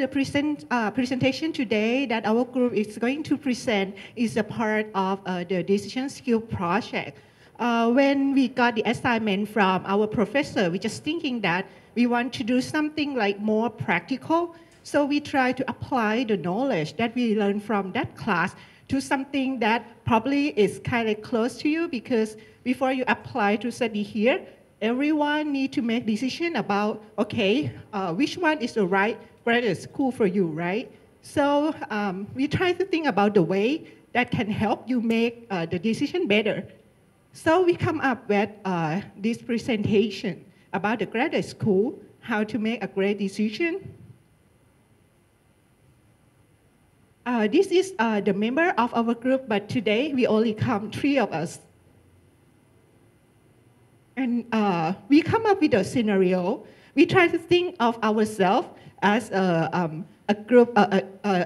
the presentation today that our group is going to present is a part of the decision skill project. When we got the assignment from our professor, we just thinking that we want to do something like more practical. So we try to apply the knowledge that we learned from that class to something that probably is kind of close to you, because before you apply to study here, everyone need to make decision about, okay, which one is the right graduate school for you, right? So we try to think about the way that can help you make the decision better. So we come up with this presentation about the graduate school, how to make a great decision. This is the member of our group, but today we only come 3 of us. And we come up with a scenario. We try to think of ourselves as a group,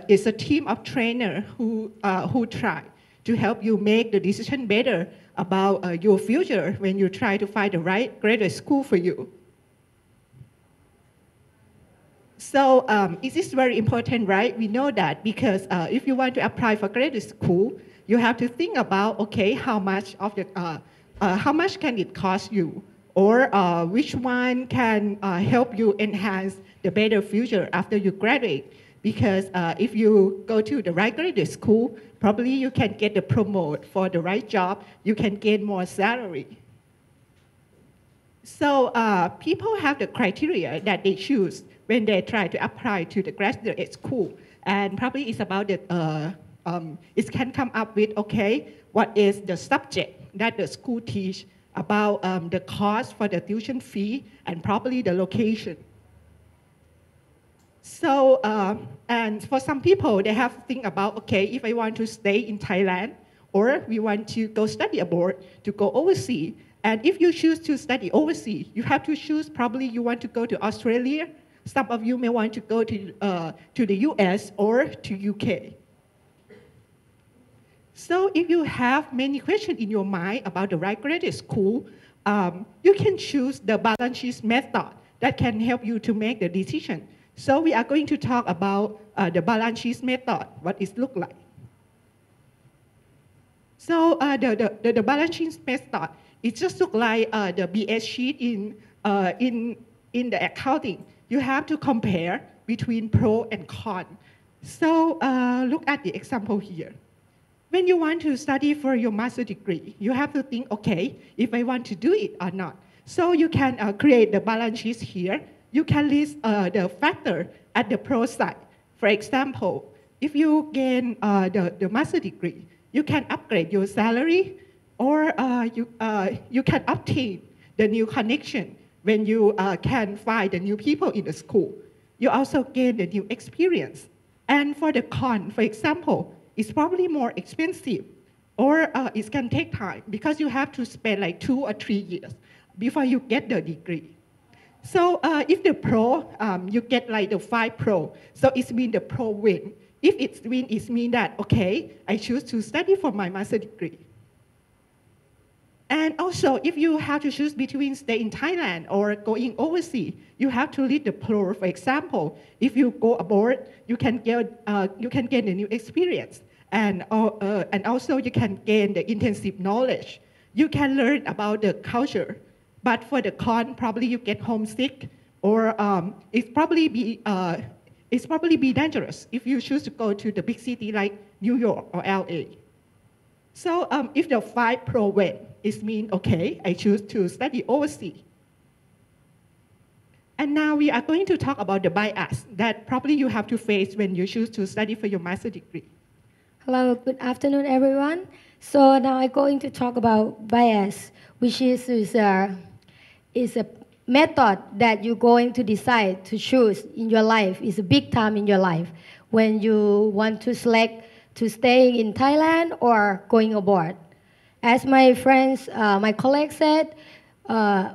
it's a team of trainers who try to help you make the decision better about your future when you try to find the right graduate school for you. So it is very important, right? We know that because if you want to apply for graduate school, you have to think about, okay, how much can it cost you? Or which one can help you enhance the better future after you graduate? Because if you go to the right graduate school, probably you can get the promote for the right job, you can gain more salary. So people have the criteria that they choose when they try to apply to the graduate school. And probably it's about the, it can come up with, okay, what is the subject that the school teach, about the cost for the tuition fee, and probably the location. So, and for some people, they have to think about, okay, if I want to stay in Thailand, or we want to go study abroad, to go overseas. And if you choose to study overseas, you have to choose, probably you want to go to Australia. Some of you may want to go to the US or to UK. So if you have many questions in your mind about the right graduate school, you can choose the balance sheet method that can help you to make the decision. So we are going to talk about the balance sheet method, what it looks like. So the balance sheet method, it just looks like the BS sheet in the accounting. You have to compare between pro and con. So look at the example here. When you want to study for your master's degree, you have to think, okay, if I want to do it or not. So you can create the balance sheet here. You can list the factor at the pro side. For example, if you gain the master's degree, you can upgrade your salary, or you can obtain the new connection when you can find the new people in the school. You also gain the new experience. And for the con, for example, it's probably more expensive, or it can take time because you have to spend like 2 or 3 years before you get the degree. So if the pro, you get like the 5 pro, so it means the pro win. If it's win, it means that, okay, I choose to study for my master's degree. And also, if you have to choose between stay in Thailand or going overseas, you have to lead the pro. For example, if you go abroad, you can gain a new experience, and also you can gain the intensive knowledge. You can learn about the culture. But for the con, probably you get homesick, or it's probably be dangerous if you choose to go to the big city like New York or LA. So if the 5 pro win, it means, okay, I choose to study overseas. And now we are going to talk about the bias that probably you have to face when you choose to study for your master's degree. Hello, good afternoon, everyone. So now I'm going to talk about bias, which is a method that you're going to decide to choose in your life. It's a big time in your life when you want to select to stay in Thailand or going abroad. As my friends, my colleagues said,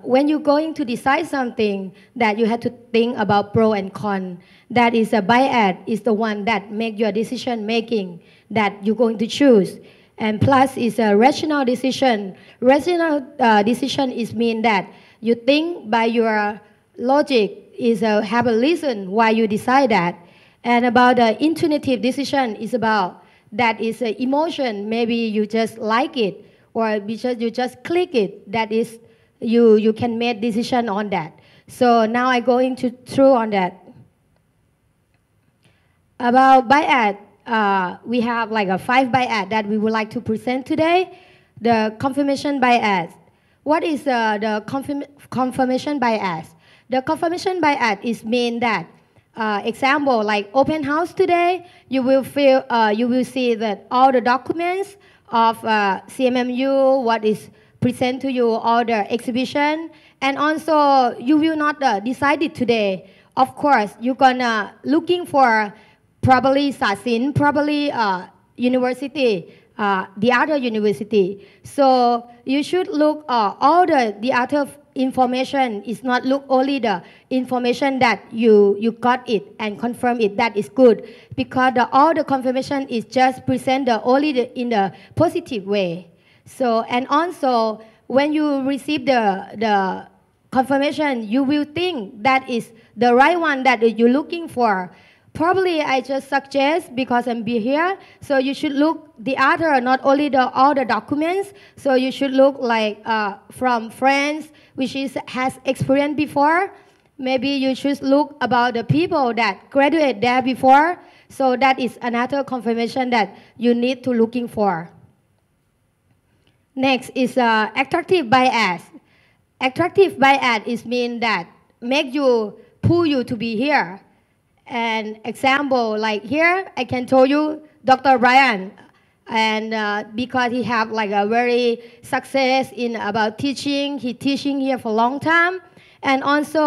when you're going to decide something, that you have to think about pro and con. That is a bias, is the one that make your decision making that you're going to choose. And plus is a rational decision. Rational decision is mean that you think by your logic, have a reason why you decide that. And about the intuitive decision is about that is an emotion. Maybe you just like it, or because you just click it. That is, you can make decision on that. So now I go into through on that. About bias, we have like a 5 bias that we would like to present today. The confirmation bias. What is the confirmation bias? The confirmation bias is mean that, example, like open house today, you will see that all the documents of CMMU, what is present to you, all the exhibition, and also you will not decide it today. Of course, you're gonna looking for probably Sasin, probably university, the other university. So you should look all the other information. Is not look only the information that you got it and confirm it. That is good, because all the confirmation is just present in the positive way. So, and also when you receive the confirmation, you will think that is the right one that you're looking for. Probably I just suggest, because I'm here, so you should look the other, not only all the documents. So you should look like from friends, which has experience before. Maybe you should look about the people that graduate there before. So that is another confirmation that you need to looking for. Next is attractive bias. Attractive bias is mean that make you pull you to be here. And example, like here, I can tell you Dr. Brian, and because he have like a very success in about teaching, he teaching here for a long time. And also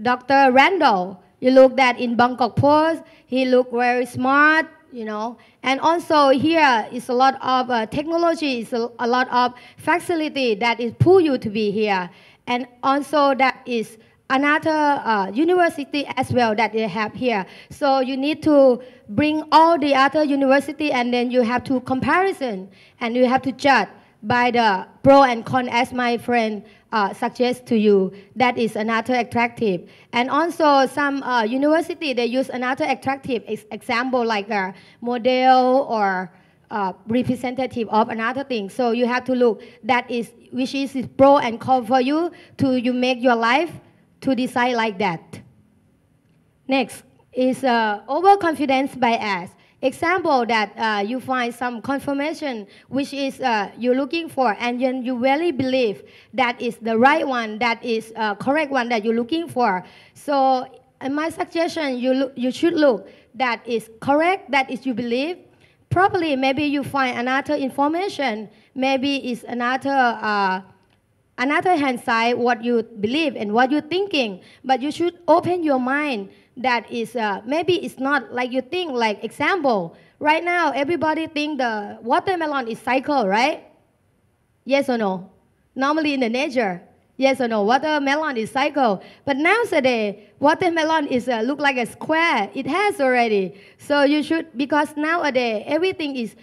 Dr. Randall, you look that in Bangkok Post, he look very smart, you know. And also here is a lot of technology, is a lot of facility that is pull you to be here. And also that is another university as well that they have here. So you need to bring all the other university, and then you have to comparison, and you have to judge by the pro and con, as my friend suggests to you. That is another attractive. And also some university, they use another attractive example, like a model or representative of another thing. So you have to look that is which is pro and con for you to you make your life to decide like that. Next is overconfidence bias. Example that you find some confirmation which is you're looking for, and then you really believe that is the right one, that is correct one that you're looking for. So in my suggestion, you should look that is correct, that is you believe. Probably maybe you find another information, maybe it's another hand side what you believe and what you're thinking, but you should open your mind. That is maybe it's not like you think. Like example, right now everybody think the watermelon is cycle, right? Yes or no? Normally in the nature, yes or no? Watermelon is cycle, but nowadays watermelon is look like a square. It has already. So you should, because nowadays everything is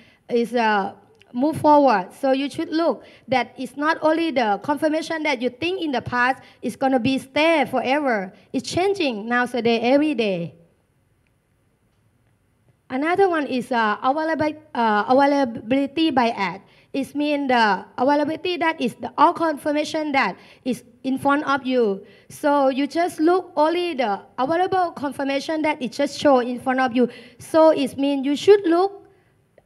move forward. So you should look that it's not only the confirmation that you think in the past is going to be stay forever. It's changing nowadays every day. Another one is availability bias. It means the availability that is the all confirmation that is in front of you. So you just look only the available confirmation that it just show in front of you. So it means you should look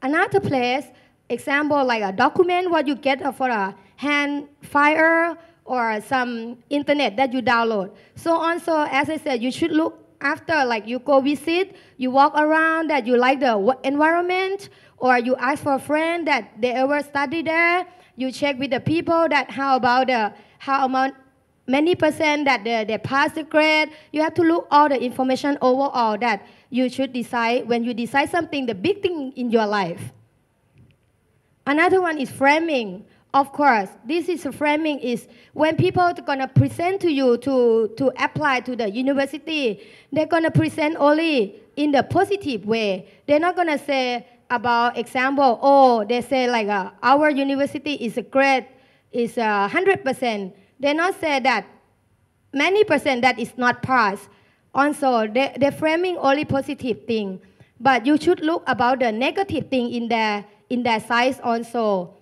another place. Example, like a document, what you get for a hand file or some internet that you download. So also, as I said, you should look after, like you go visit, you walk around, that you like the environment, or you ask for a friend that they ever study there. You check with the people that how many percent that they pass the grade. You have to look all the information overall that you should decide when you decide something, the big thing in your life. Another one is framing. Of course, this is framing is when people are gonna present to you to apply to the university, they're gonna present only in the positive way. They're not gonna say about example, oh, they say like our university is a grade, is 100%. They not say that many percent that is not passed. also they're framing only positive thing, but you should look about the negative thing in their size also.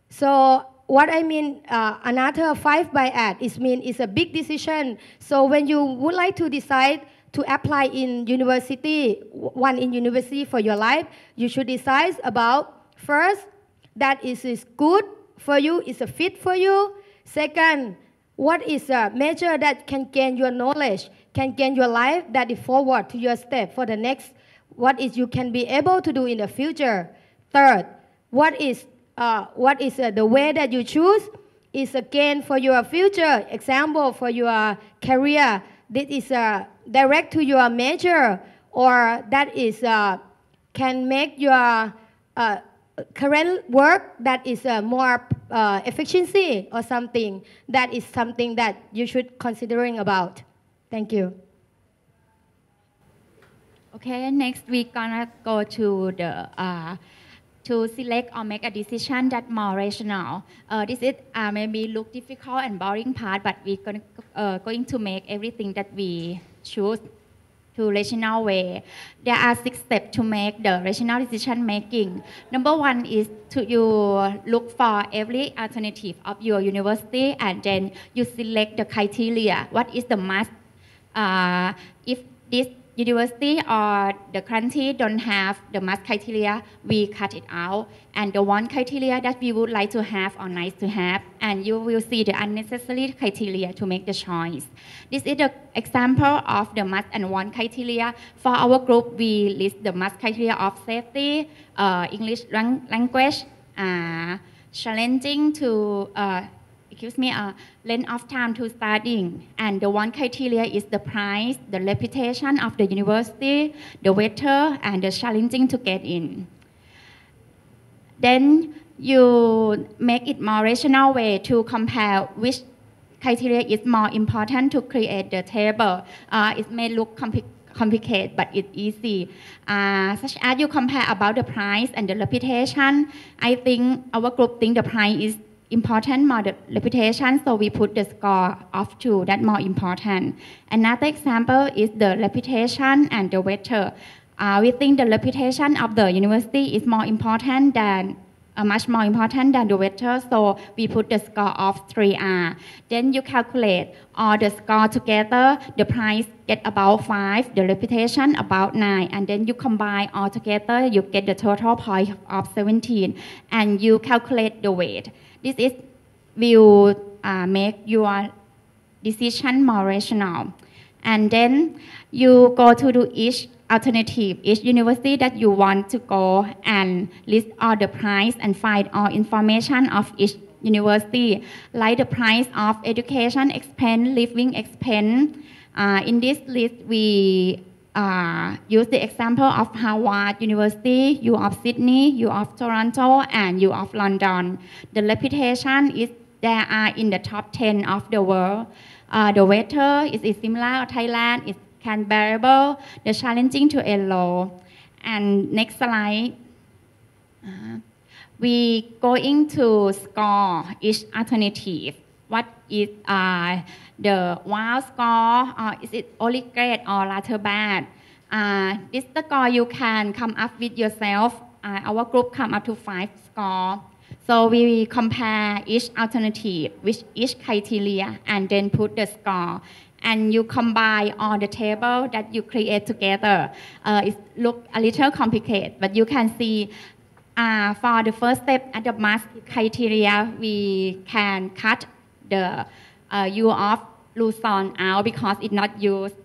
So what I mean, another 5 bias is mean it's a big decision. So when you would like to decide to apply in university, one in university for your life, you should decide about first, that is good for you, is a fit for you. Second, what is a measure that can gain your knowledge, can gain your life, that is forward to your step for the next, what is you can be able to do in the future. Third, what is the way that you choose is again for your future, example for your career, this is direct to your major, or that is can make your current work that is more efficiency or something. That is something that you should considering about. Thank you. Okay, next we're gonna go to the to select or make a decision that more rational. This is maybe look difficult and boring part, but we're going to make everything that we choose to rational way. There are 6 steps to make the rational decision making. Number 1 is to you look for every alternative of your university, and then you select the criteria. What is the must? If this university or the country don't have the must criteria, we cut it out. And the one criteria that we would like to have or nice to have, and you will see the unnecessary criteria to make the choice. This is the example of the must and want criteria. For our group, we list the must criteria of safety, English language, challenging to length of time to studying. And the one criteria is the price, the reputation of the university, the weather, and the challenging to get in. Then you make it more rational way to compare which criteria is more important to create the table. It may look complicated, but it's easy. Such as you compare about the price and the reputation. I think our group think the price is important more the reputation, so we put the score of 2, that more important. Another example is the reputation and the weather. We think the reputation of the university is more important than much more important than the weather, so we put the score of 3R. Then you calculate all the score together, the price get about 5, the reputation about 9, and then you combine all together, you get the total point of 17, and you calculate the weight. This is will make your decision more rational. And then you go to do each alternative, each university that you want to go, and list all the price and find all information of each university, like the price of education expense, living expense. In this list, we use the example of Harvard University, U of Sydney, U of Toronto, and U of London. The reputation is they are in the top 10 of the world. The weather is similar to Thailand, it's can bearable, the challenging to a low. And next slide, we going to score each alternative. What is the wow score, or is it only great or rather bad? This score you can come up with yourself. Our group come up to 5 score. So we compare each alternative with each criteria and then put the score. And you combine all the table that you create together. It looks a little complicated, but you can see for the first step at the must criteria, we can cut the U of Luzon out because it's not used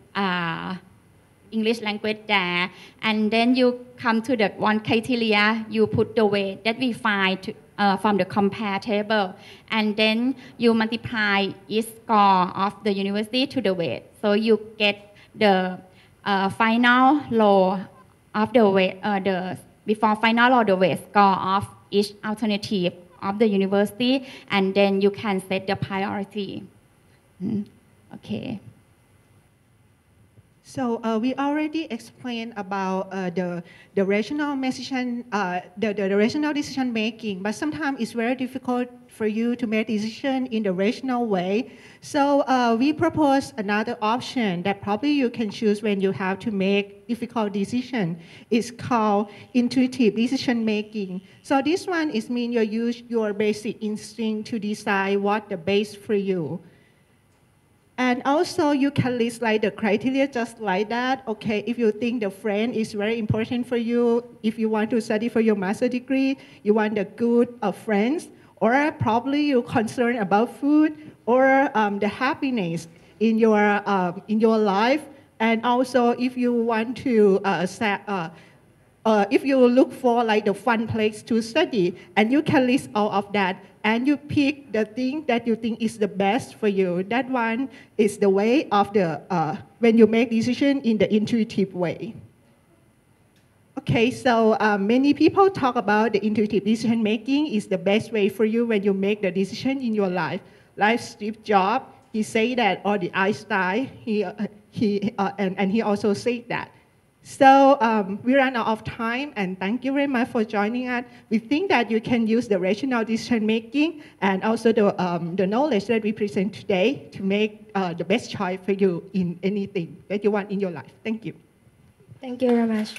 English language there. And then you come to the one criteria, you put the weight that we find from the compare table. And then you multiply each score of the university to the weight. So you get the final row of the weight, before final row the weight score of each alternative of the university, and then you can set the priority. Okay. So we already explained about the rational decision, the rational decision making, but sometimes it's very difficult for you to make decision in the rational way. So we propose another option that probably you can choose when you have to make difficult decision. It's called intuitive decision making. So this one is mean you use your basic instinct to decide what the best for you. And also you can list like the criteria just like that. Okay, if you think the friend is very important for you, if you want to study for your master degree, you want the good friends, or probably you're concerned about food or the happiness in your life. And also if you want to if you look for like the fun place to study, and you can list all of that, and you pick the thing that you think is the best for you. That one is the way of the when you make decision in the intuitive way. Okay, so many people talk about the intuitive decision making is the best way for you when you make the decision in your life. Like Steve Jobs, he say that, or the Einstein, and he also said that. So we ran out of time, and thank you very much for joining us. We think that you can use the rational decision making and also the knowledge that we present today to make the best choice for you in anything that you want in your life. Thank you. Thank you very much.